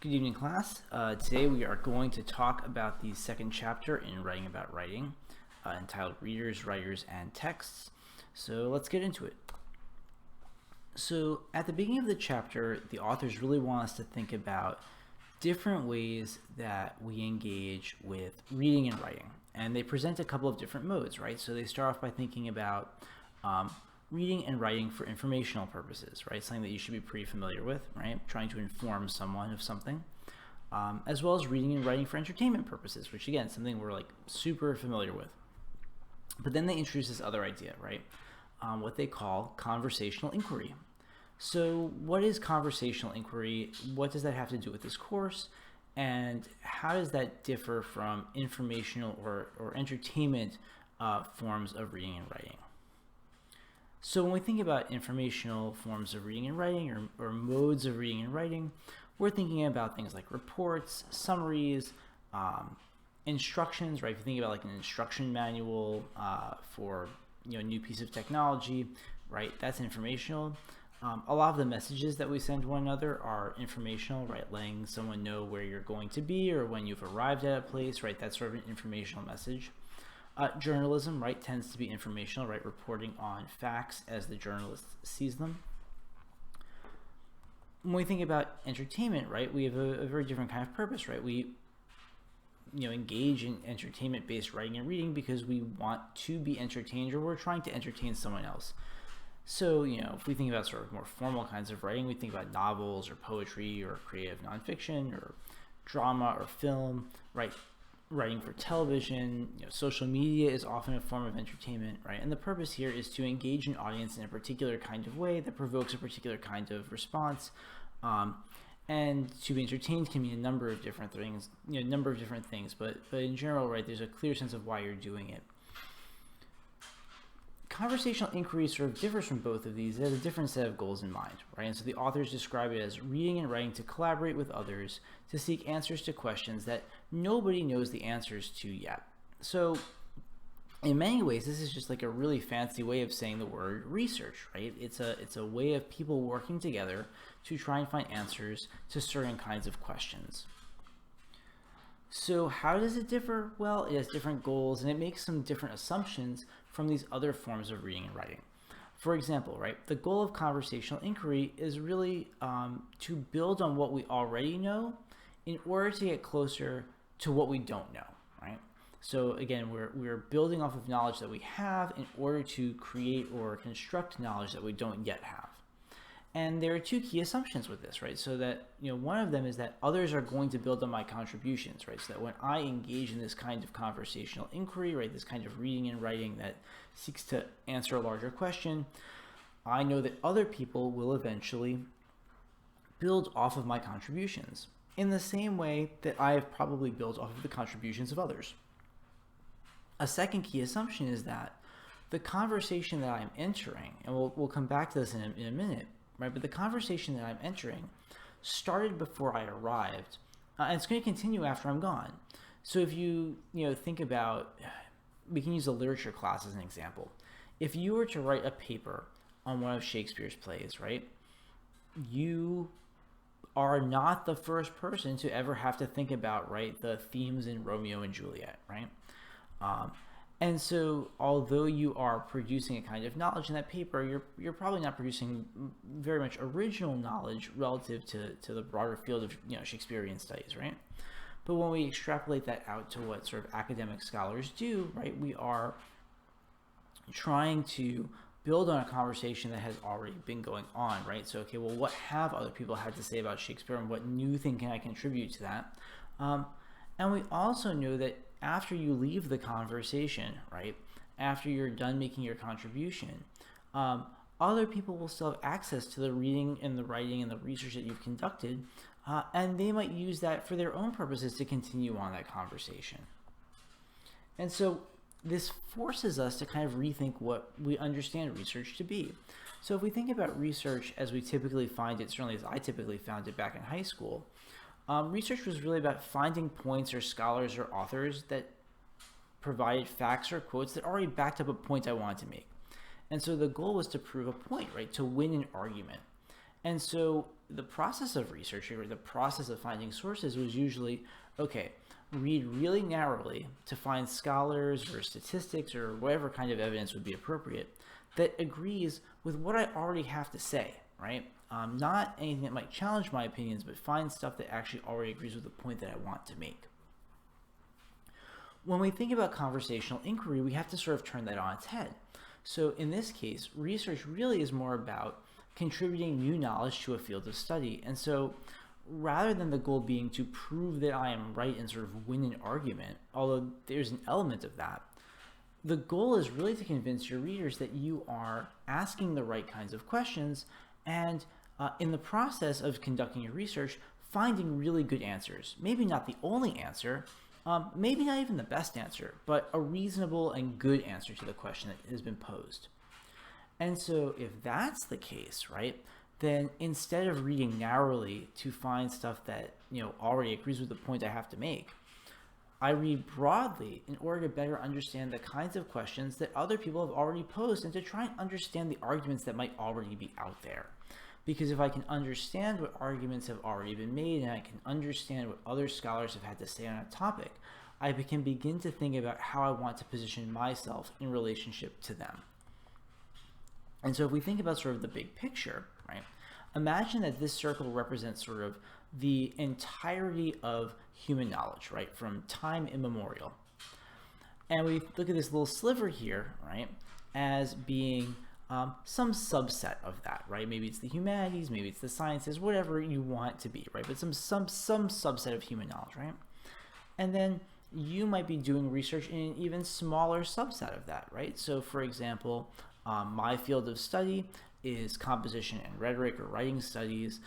Good evening, class. Today we are going to talk about the second chapter in Writing About Writing, entitled Readers, Writers, and Texts. So let's get into it. So at the beginning of the chapter, the authors really want us to think about different ways that we engage with reading and writing. And they present a couple of different modes, right? So they start off by thinking about reading and writing for informational purposes, right? Something that you should be pretty familiar with, right? Trying to inform someone of something, as well as reading and writing for entertainment purposes, which again, something we're like super familiar with. But then they introduce this other idea, right? What they call conversational inquiry. So what is conversational inquiry? What does that have to do with this course? And how does that differ from informational or entertainment forms of reading and writing? So when we think about informational forms of reading and writing or modes of reading and writing, we're thinking about things like reports, summaries, instructions, right? If you think about like an instruction manual for a new piece of technology, right? That's informational. A lot of the messages that we send one another are informational, right? Letting someone know where you're going to be or when you've arrived at a place, right? That's sort of an informational message. Journalism, right, tends to be informational, right? Reporting on facts as the journalist sees them. When we think about entertainment, right, we have a very different kind of purpose, right? We engage in entertainment-based writing and reading because we want to be entertained or we're trying to entertain someone else. So, if we think about sort of more formal kinds of writing, we think about novels or poetry or creative nonfiction or drama or film, right? Writing for television, social media is often a form of entertainment, right? And the purpose here is to engage an audience in a particular kind of way that provokes a particular kind of response. And to be entertained can mean a number of different things, but in general, right, there's a clear sense of why you're doing it. Conversational inquiry sort of differs from both of these. It has a different set of goals in mind, right? And so the authors describe it as reading and writing to collaborate with others to seek answers to questions that nobody knows the answers to yet. So in many ways, this is just like a really fancy way of saying the word research, right? It's a way of people working together to try and find answers to certain kinds of questions. So how does it differ? Well, it has different goals and it makes some different assumptions from these other forms of reading and writing. For example, right, the goal of conversational inquiry is really to build on what we already know in order to get closer to what we don't know, right? So again, we're building off of knowledge that we have in order to create or construct knowledge that we don't yet have. And there are two key assumptions with this, right? So that, one of them is that others are going to build on my contributions, right? So that when I engage in this kind of conversational inquiry, right, this kind of reading and writing that seeks to answer a larger question, I know that other people will eventually build off of my contributions in the same way that I have probably built off of the contributions of others. A second key assumption is that the conversation that I'm entering, and we'll come back to this in a minute, right? But the conversation that I'm entering started before I arrived, and it's going to continue after I'm gone. So if you think about, we can use a literature class as an example. If you were to write a paper on one of Shakespeare's plays, right, you are not the first person to ever have to think about, right, the themes in Romeo and Juliet, right? And so although you are producing a kind of knowledge in that paper, you're probably not producing very much original knowledge relative to the broader field of Shakespearean studies, right? But when we extrapolate that out to what sort of academic scholars do, right, we are trying to build on a conversation that has already been going on, right? So, okay, well, what have other people had to say about Shakespeare and what new thing can I contribute to that? And we also know that after you leave the conversation, right, after you're done making your contribution, other people will still have access to the reading and the writing and the research that you've conducted, and they might use that for their own purposes to continue on that conversation. And so this forces us to kind of rethink what we understand research to be. So if we think about research as we typically find it, certainly as I typically found it back in high school, research was really about finding points or scholars or authors that provided facts or quotes that already backed up a point I wanted to make. And so the goal was to prove a point, right? To win an argument. And so the process of research or the process of finding sources was usually, okay, read really narrowly to find scholars or statistics or whatever kind of evidence would be appropriate that agrees with what I already have to say, right? Not anything that might challenge my opinions, but find stuff that actually already agrees with the point that I want to make. When we think about conversational inquiry, we have to sort of turn that on its head. So in this case, research really is more about contributing new knowledge to a field of study. And so rather than the goal being to prove that I am right and sort of win an argument, although there's an element of that, the goal is really to convince your readers that you are asking the right kinds of questions and in the process of conducting your research, finding really good answers. Maybe not the only answer, maybe not even the best answer, but a reasonable and good answer to the question that has been posed. And so if that's the case, right, then instead of reading narrowly to find stuff that, already agrees with the point I have to make, I read broadly in order to better understand the kinds of questions that other people have already posed and to try and understand the arguments that might already be out there. Because if I can understand what arguments have already been made and I can understand what other scholars have had to say on a topic, I can begin to think about how I want to position myself in relationship to them. And so if we think about sort of the big picture, right, imagine that this circle represents sort of the entirety of human knowledge, right, from time immemorial. And we look at this little sliver here, right, as being some subset of that, right? Maybe it's the humanities, maybe it's the sciences, whatever you want it to be, right? But some subset of human knowledge, right? And then you might be doing research in an even smaller subset of that, right? So for example, my field of study is composition and rhetoric or writing studies.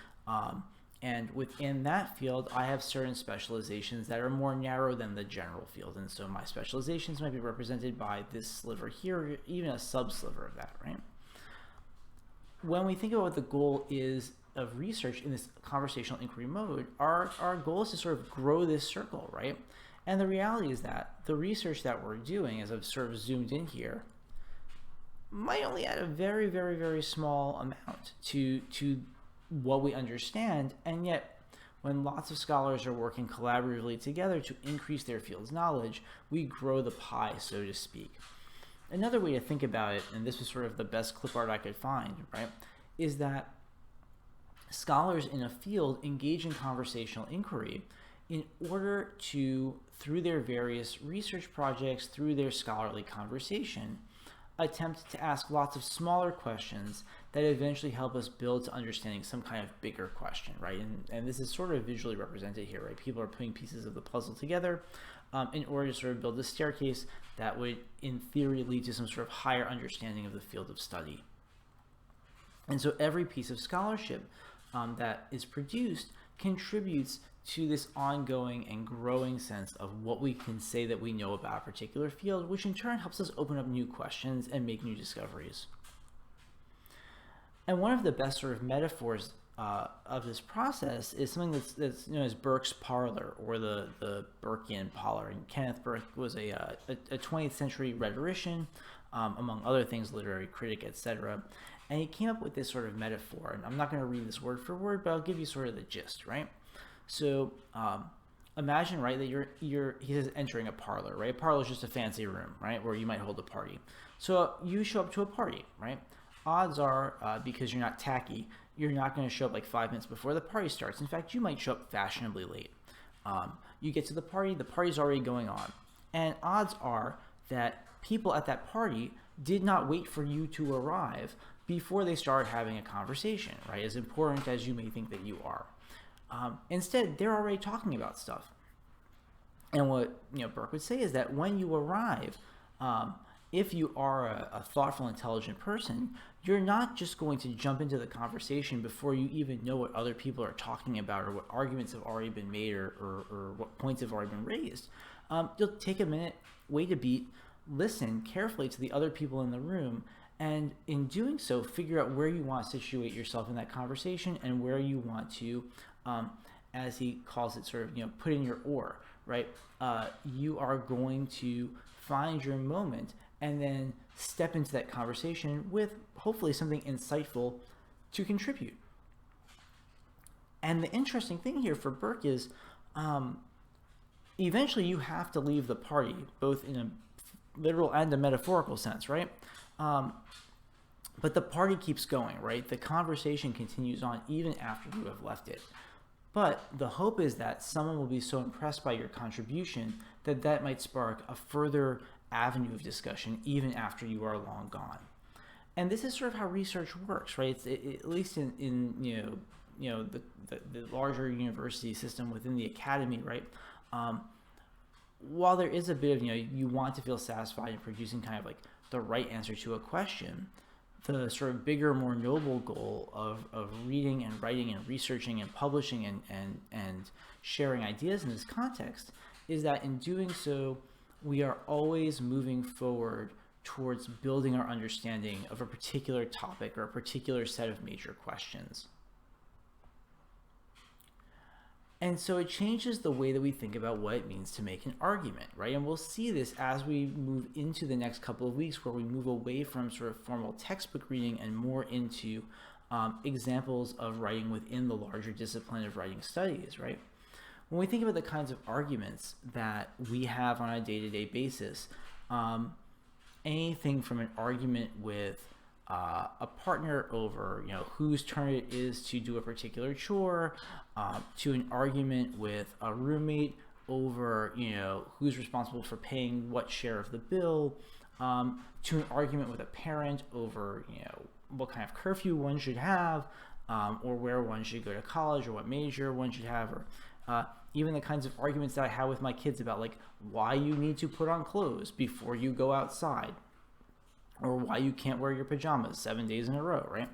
And within that field, I have certain specializations that are more narrow than the general field. And so my specializations might be represented by this sliver here, or even a sub-sliver of that, right? When we think about what the goal is of research in this conversational inquiry mode, our goal is to sort of grow this circle, right? And the reality is that the research that we're doing, as I've sort of zoomed in here, might only add a very, very, very small amount to what we understand, and yet when lots of scholars are working collaboratively together to increase their field's knowledge, we grow the pie, so to speak. Another way to think about it, and this was sort of the best clip art I could find, right, is that scholars in a field engage in conversational inquiry in order to, through their various research projects, through their scholarly conversation, attempt to ask lots of smaller questions that eventually help us build to understanding some kind of bigger question, right? And this is sort of visually represented here, right? People are putting pieces of the puzzle together in order to sort of build a staircase that would, in theory, lead to some sort of higher understanding of the field of study. And so every piece of scholarship that is produced contributes to this ongoing and growing sense of what we can say that we know about a particular field, which in turn helps us open up new questions and make new discoveries. And one of the best sort of metaphors of this process is something that's known as Burke's parlor, or the Burkean parlor. And Kenneth Burke was a 20th century rhetorician, among other things, literary critic, etc. And he came up with this sort of metaphor. And I'm not going to read this word for word, but I'll give you sort of the gist, right? So imagine, right, that he says entering a parlor, right? A parlor is just a fancy room, right, where you might hold a party. So you show up to a party, right? Odds are, because you're not tacky, you're not going to show up like 5 minutes before the party starts. In fact, you might show up fashionably late. You get to the party's already going on. And odds are that people at that party did not wait for you to arrive before they started having a conversation, right? As important as you may think that you are. Instead, they're already talking about stuff. And what Burke would say is that when you arrive, if you are a thoughtful, intelligent person, you're not just going to jump into the conversation before you even know what other people are talking about or what arguments have already been made or what points have already been raised. You'll take a minute, wait a beat, listen carefully to the other people in the room, and in doing so, figure out where you want to situate yourself in that conversation and where you want to, as he calls it, sort of, put in your oar, right? You are going to find your moment and then step into that conversation with hopefully something insightful to contribute. And the interesting thing here for Burke is eventually you have to leave the party, both in a literal and a metaphorical sense, right? But the party keeps going, right? The conversation continues on even after you have left it. But the hope is that someone will be so impressed by your contribution that that might spark a further avenue of discussion even after you are long gone. And this is sort of how research works, right? At least in the larger university system within the academy, right? While there is a bit of, you want to feel satisfied in producing kind of like the right answer to a question, the sort of bigger, more noble goal of reading and writing and researching and publishing and sharing ideas in this context is that in doing so, we are always moving forward towards building our understanding of a particular topic or a particular set of major questions. And so it changes the way that we think about what it means to make an argument, right? And we'll see this as we move into the next couple of weeks, where we move away from sort of formal textbook reading and more into examples of writing within the larger discipline of writing studies, right? When we think about the kinds of arguments that we have on a day-to-day basis, anything from an argument with a partner over, whose turn it is to do a particular chore, to an argument with a roommate over, who's responsible for paying what share of the bill, to an argument with a parent over, what kind of curfew one should have, or where one should go to college, or what major one should have, or even the kinds of arguments that I have with my kids about like why you need to put on clothes before you go outside, or why you can't wear your pajamas 7 days in a row, right?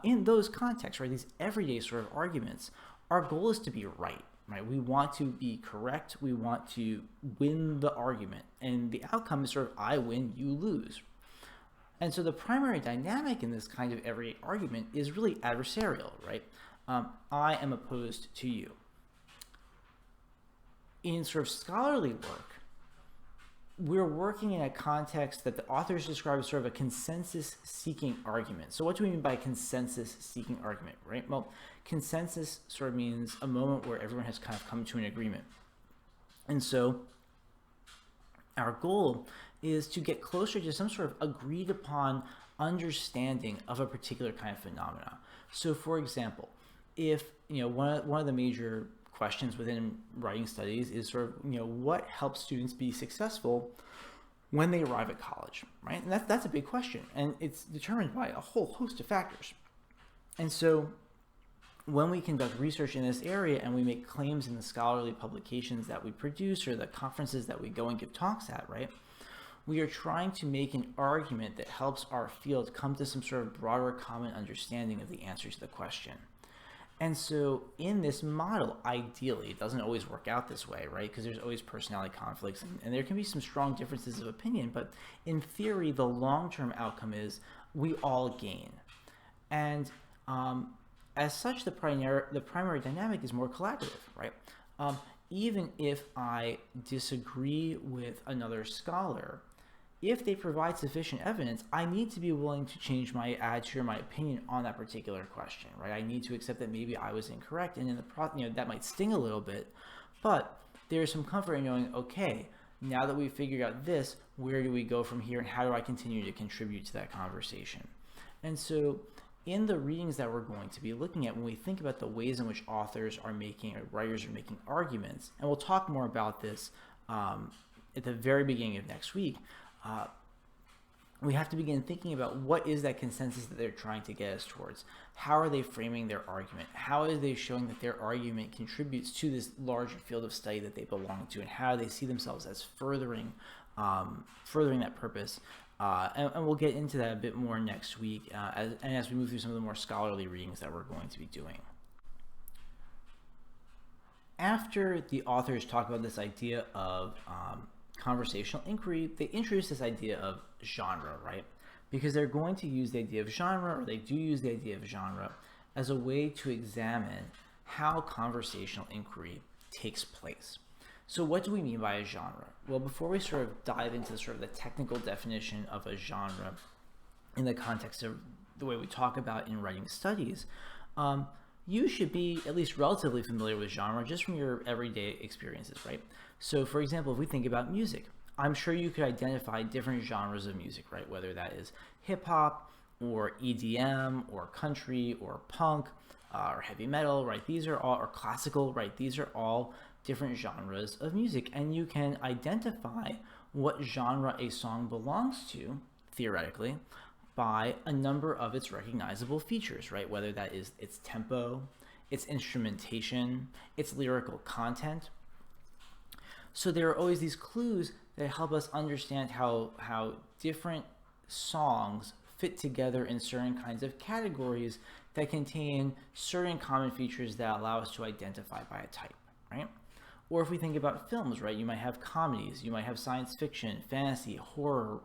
In those contexts, right, these everyday sort of arguments, our goal is to be right? We want to be correct. We want to win the argument. And the outcome is sort of I win, you lose. And so the primary dynamic in this kind of everyday argument is really adversarial, right? I am opposed to you. In sort of scholarly work, we're working in a context that the authors describe as sort of a consensus-seeking argument. So what do we mean by consensus-seeking argument, right? Well, consensus sort of means a moment where everyone has kind of come to an agreement. And so our goal is to get closer to some sort of agreed upon understanding of a particular kind of phenomena. So for example, if, one of the major questions within writing studies is sort of, what helps students be successful when they arrive at college, right? And that's a big question, and it's determined by a whole host of factors. And so when we conduct research in this area and we make claims in the scholarly publications that we produce or the conferences that we go and give talks at, right, we are trying to make an argument that helps our field come to some sort of broader common understanding of the answer to the question. And so in this model, ideally, it doesn't always work out this way, right? Because there's always personality conflicts and there can be some strong differences of opinion, but in theory, the long-term outcome is we all gain. And as such, the primary dynamic is more collaborative, right? Even if I disagree with another scholar, if they provide sufficient evidence, I need to be willing to change my attitude or my opinion on that particular question, right? I need to accept that maybe I was incorrect, and in the that might sting a little bit, but there's some comfort in knowing, okay, now that we've figured out this, where do we go from here, and how do I continue to contribute to that conversation? And so in the readings that we're going to be looking at, when we think about the ways in which authors are making, or writers are making arguments, and we'll talk more about this at the very beginning of next week, we have to begin thinking about what is that consensus that they're trying to get us towards. How are they framing their argument? How are they showing that their argument contributes to this larger field of study that they belong to, and how do they see themselves as furthering that purpose? And we'll get into that a bit more next week as we move through some of the more scholarly readings that we're going to be doing. After the authors talk about this idea of conversational inquiry, they introduce this idea of genre, right? Because they're going to use the idea of genre, or they do use the idea of genre, as a way to examine how conversational inquiry takes place. So what do we mean by a genre? Well, before we sort of dive into sort of the technical definition of a genre in the context of the way we talk about in writing studies, you should be at least relatively familiar with genre just from your everyday experiences, right? So for example, if we think about music, I'm sure you could identify different genres of music, right? Whether that is hip hop or EDM or country or punk or heavy metal, right? These are all, or classical, right? These are all different genres of music, and you can identify what genre a song belongs to, theoretically, by a number of its recognizable features, right? Whether that is its tempo, its instrumentation, its lyrical content. So there are always these clues that help us understand how different songs fit together in certain kinds of categories that contain certain common features that allow us to identify by a type, right? Or if we think about films, right, you might have comedies, you might have science fiction, fantasy, horror,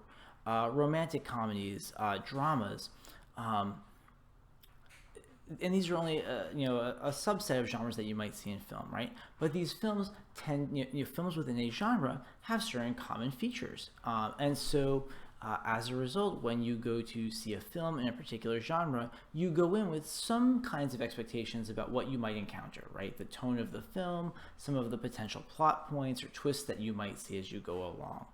romantic comedies, dramas, and these are only a subset of genres that you might see in film, right? But these films films within a genre have certain common features, and so as a result, when you go to see a film in a particular genre, you go in with some kinds of expectations about what you might encounter, right? The tone of the film, some of the potential plot points or twists that you might see as you go along.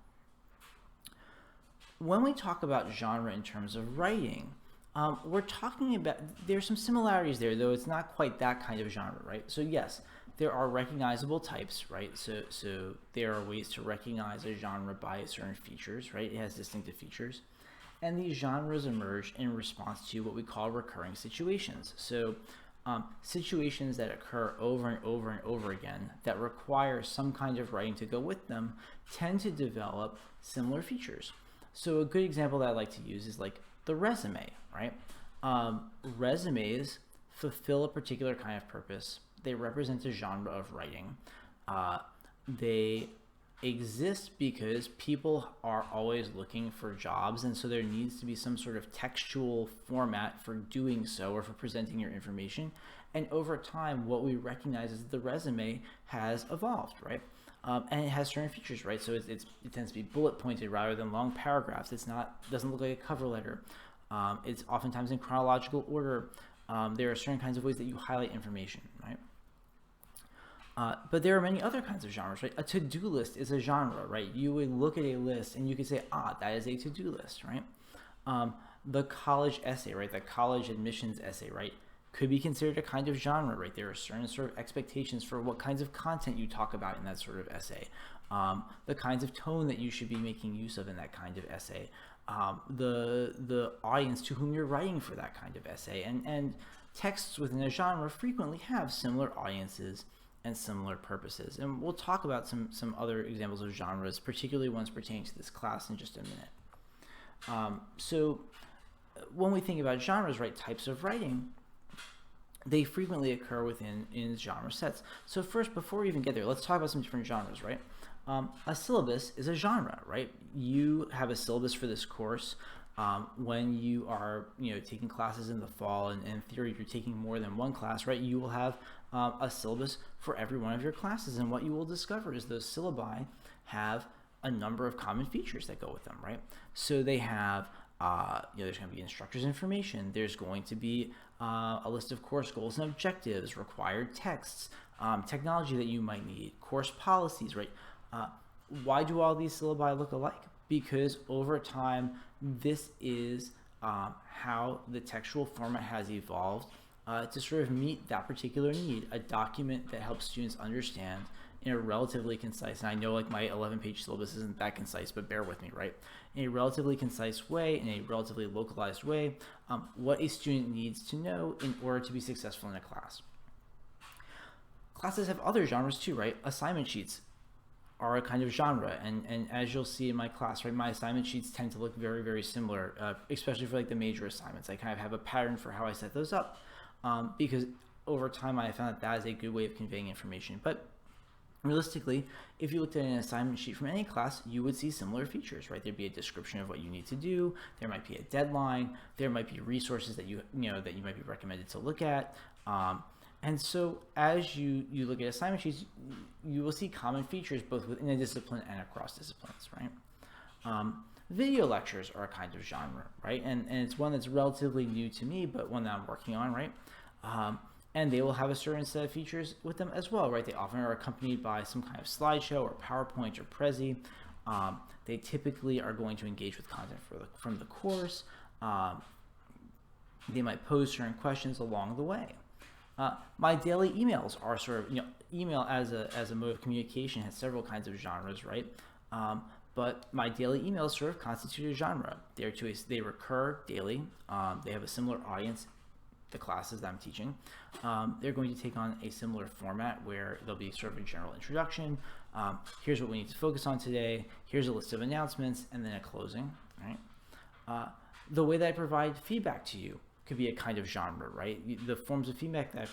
When we talk about genre in terms of writing, we're talking about, there's some similarities there, though it's not quite that kind of genre, right? So yes, there are recognizable types, right? So there are ways to recognize a genre by certain features, right? It has distinctive features. And these genres emerge in response to what we call recurring situations. So situations that occur over and over and over again that require some kind of writing to go with them tend to develop similar features. So a good example that I like to use is like the resume, right? Resumes fulfill a particular kind of purpose. They represent a genre of writing. They exist because people are always looking for jobs, and so there needs to be some sort of textual format for doing so or for presenting your information. And over time, what we recognize is the resume has evolved, right? And it has certain features, right? So it tends to be bullet pointed rather than long paragraphs. Doesn't look like a cover letter. It's oftentimes in chronological order. There are certain kinds of ways that you highlight information, right? But there are many other kinds of genres, right? A to-do list is a genre, right? You would look at a list and you could say, that is a to-do list, right? The college essay, right? The college admissions essay, right? Could be considered a kind of genre, right? There are certain sort of expectations for what kinds of content you talk about in that sort of essay, the kinds of tone that you should be making use of in that kind of essay, the audience to whom you're writing for that kind of essay, and texts within a genre frequently have similar audiences and similar purposes. And we'll talk about some other examples of genres, particularly ones pertaining to this class, in just a minute. So when we think about genres, right, types of writing, they frequently occur in genre sets. So first, before we even get there, let's talk about some different genres, right? A syllabus is a genre, right? You have a syllabus for this course. When you are taking classes in the fall, and in theory you're taking more than one class, right? You will have a syllabus for every one of your classes, and what you will discover is those syllabi have a number of common features that go with them, right? So they have there's going to be instructor's information. There's going to be a list of course goals and objectives, required texts, technology that you might need, course policies, right? Why do all these syllabi look alike? Because over time, this is how the textual format has evolved to sort of meet that particular need, a document that helps students understand in a relatively concise, and I know like my 11-page syllabus isn't that concise, but bear with me, right? In a relatively concise way, in a relatively localized way, what a student needs to know in order to be successful in a class. Classes have other genres too, right? Assignment sheets are a kind of genre, and as you'll see in my class, right, my assignment sheets tend to look very, very similar, especially for like the major assignments. I kind of have a pattern for how I set those up, because over time I found that is a good way of conveying information. But realistically, if you looked at an assignment sheet from any class, you would see similar features, right? There'd be a description of what you need to do. There might be a deadline. There might be resources that you might be recommended to look at. And so as you look at assignment sheets, you will see common features both within a discipline and across disciplines, right? Video lectures are a kind of genre, right? And it's one that's relatively new to me, but one that I'm working on, right? and they will have a certain set of features with them as well, right? They often are accompanied by some kind of slideshow or PowerPoint or Prezi. They typically are going to engage with content from the course. They might pose certain questions along the way. My daily emails are sort of, email as a mode of communication has several kinds of genres, right? But my daily emails sort of constitute a genre. They recur daily. They have a similar audience, the classes that I'm teaching. They're going to take on a similar format where there'll be sort of a general introduction. Here's what we need to focus on today. Here's a list of announcements, and then a closing, right? The way that I provide feedback to you could be a kind of genre, right? The forms of feedback that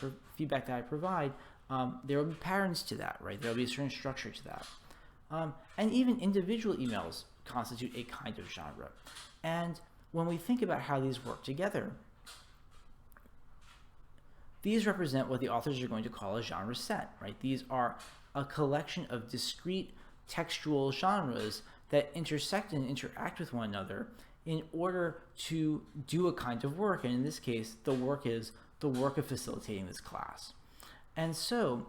I provide, there will be patterns to that, right? There will be a certain structure to that. And even individual emails constitute a kind of genre. And when we think about how these work together, these represent what the authors are going to call a genre set, right? These are a collection of discrete textual genres that intersect and interact with one another in order to do a kind of work. And in this case, the work is the work of facilitating this class. And so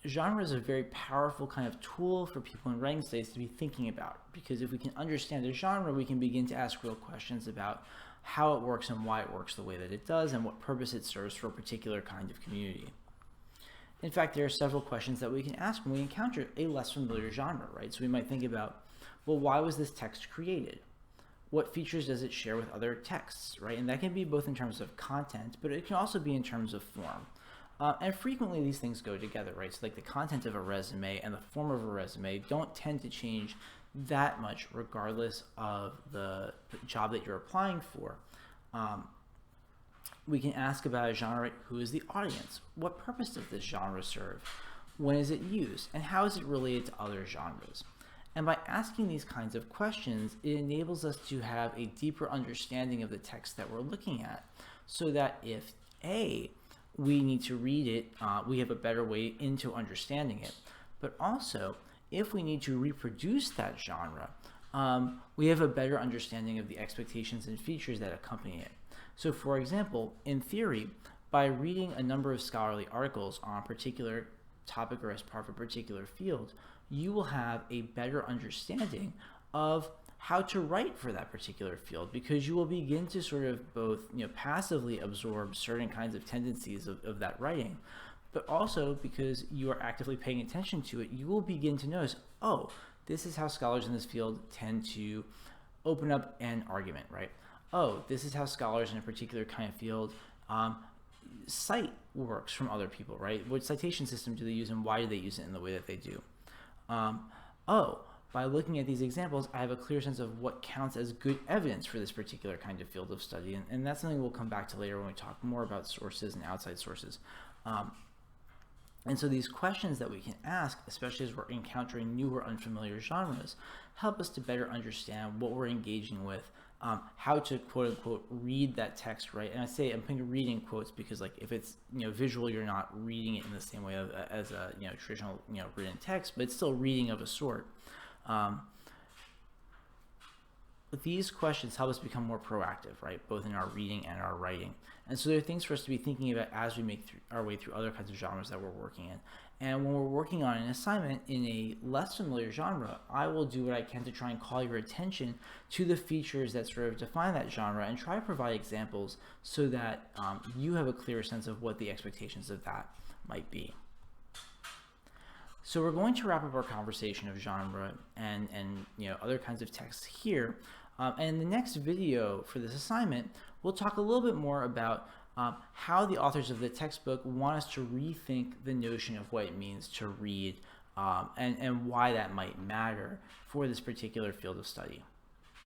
genre is a very powerful kind of tool for people in writing studies to be thinking about, because if we can understand a genre, we can begin to ask real questions about how it works and why it works the way that it does and what purpose it serves for a particular kind of community. In fact, there are several questions that we can ask when we encounter a less familiar genre, right? So we might think about, well, why was this text created? What features does it share with other texts, right? And that can be both in terms of content, but it can also be in terms of form. And frequently these things go together, right? So like the content of a resume and the form of a resume don't tend to change that much regardless of the job that you're applying for. We can ask about a genre, right? Who is the audience? What purpose does this genre serve? When is it used? And how is it related to other genres? And by asking these kinds of questions, it enables us to have a deeper understanding of the text that we're looking at, so that if we need to read it, we have a better way into understanding it. But also, if we need to reproduce that genre, we have a better understanding of the expectations and features that accompany it. So for example, in theory, by reading a number of scholarly articles on a particular topic or as part of a particular field, you will have a better understanding of how to write for that particular field, because you will begin to sort of both passively absorb certain kinds of tendencies of that writing, but also because you are actively paying attention to it, you will begin to notice, oh, this is how scholars in this field tend to open up an argument, right? Oh, this is how scholars in a particular kind of field cite works from other people, right? What citation system do they use and why do they use it in the way that they do? By looking at these examples, I have a clear sense of what counts as good evidence for this particular kind of field of study, and that's something we'll come back to later when we talk more about sources and outside sources. And so these questions that we can ask, especially as we're encountering new or unfamiliar genres, help us to better understand what we're engaging with, how to quote unquote read that text, right? And I say I'm putting read in quotes because, like, if it's visual, you're not reading it in the same way as a traditional written text, but it's still reading of a sort. But these questions help us become more proactive, right? Both in our reading and our writing. And so there are things for us to be thinking about as we make our way through other kinds of genres that we're working in. And when we're working on an assignment in a less familiar genre, I will do what I can to try and call your attention to the features that sort of define that genre and try to provide examples so that you have a clearer sense of what the expectations of that might be. So we're going to wrap up our conversation of genre and other kinds of texts here. And in the next video for this assignment, we'll talk a little bit more about how the authors of the textbook want us to rethink the notion of what it means to read and why that might matter for this particular field of study.